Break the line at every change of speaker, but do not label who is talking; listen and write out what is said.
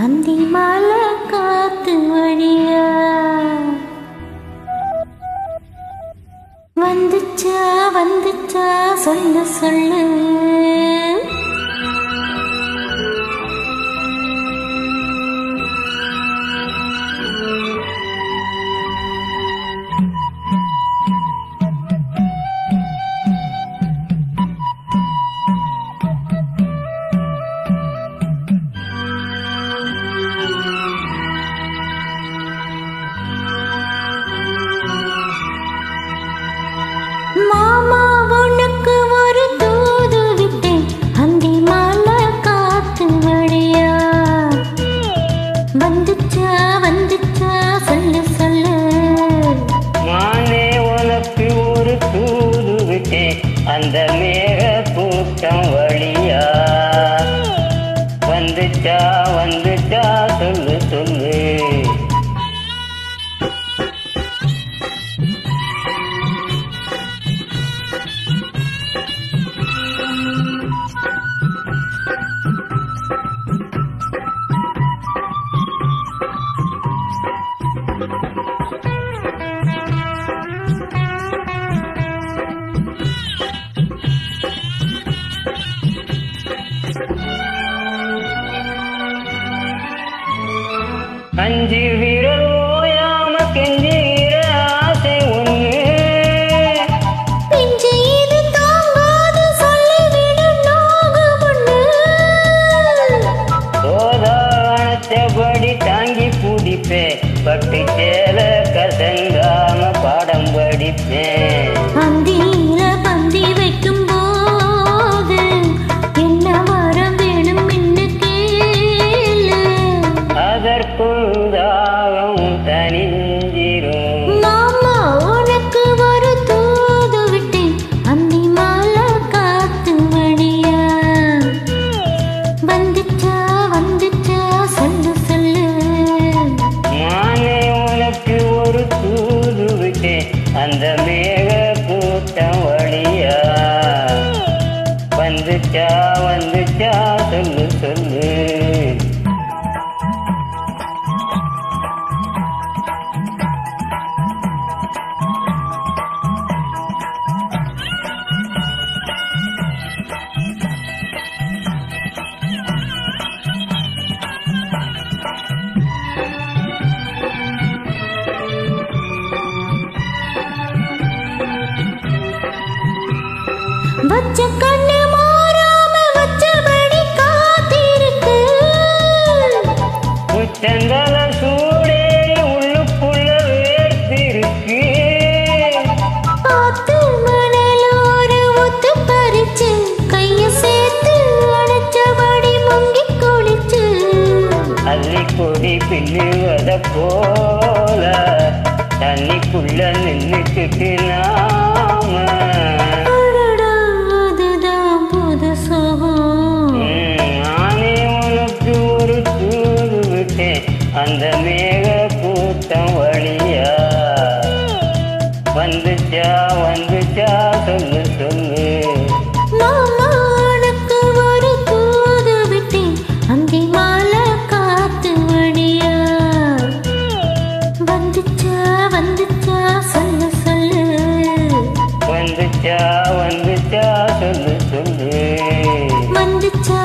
அந்தி மாலை காத்து வழியா வந்துச்சா வந்துச்சா சொல்லு சொல்லு மாமா உனக்கு ஒரு தூது விட்டேன் அந்தி மாலை காத்து வழியா வந்துச்சா வந்துச்சா சொல்லு சொல்லு
மானே உனக்கு ஒரு தூது விட்டேன் அந்த மேக கூட்டம் வழியா வந்துச்சா வந்துச்சா சொல்லு சொல்லு அஞ்சு விரல் ஓயாம கெஞ்சுகிற ஆசை ஒண்ணு
நெஞ்சு இது தாங்காது சொல்லிவிடு நோகு பொண்ணு
சோதானத்தபடி தாங்கி குடிப்பேன் பட்டு சேல கசங்காம பாடம் படிப்பேன்
அந்தியில பந்தி வைக்கும் போது என்ன வரம் வேணும் என்று கேளு
அதற்குள் தாகம் தனிஞ்சிரும்
மாமா உனக்கு ஒரு தூது விட்டேன் அந்தி மாலை காத்து வழியா வந்துச்சா வந்துச்சா சொல்லு சொல்லு
மானே உனக்கு ஒரு தூது விட்டேன் அந்த மேக கூட்டம் வழியா வந்துச்சா வந்துச்சா சொல்லு சொல்லு
வச்ச கண்ணு மாறாம வச்சபடி காத்திருக்கு
உச்சந்தல சூடேறி உள்ளுக்குள்ள வேர்த்திருக்கு
ஆத்து மணல் ஒரு ஊத்து பறிச்சு கைய சேர்த்து அணைச்சபடி முங்கி குளிச்சு
அள்ளி கொடி பின்னுவத போல தண்ணிக்குள்ள நின்னுக்கிட்டு நாம
அடடா, அதுதான் புது சுகம்.
நானே உனக்கு ஒரு தூது விட்டேன் அந்த மேக கூட்டம் வழியா வந்துச்சா வந்துச்சா சொல்லு சொல்லு
மாமா உனக்கு ஒரு தூது விட்டேன் அந்தி மாலை காத்து வழியா வந்துச்சா வந்துச்சா சொல்லு சொல்லு
வந்துச்சா வந்துச்சா சொல்லு சொல்லு
வந்துச்சா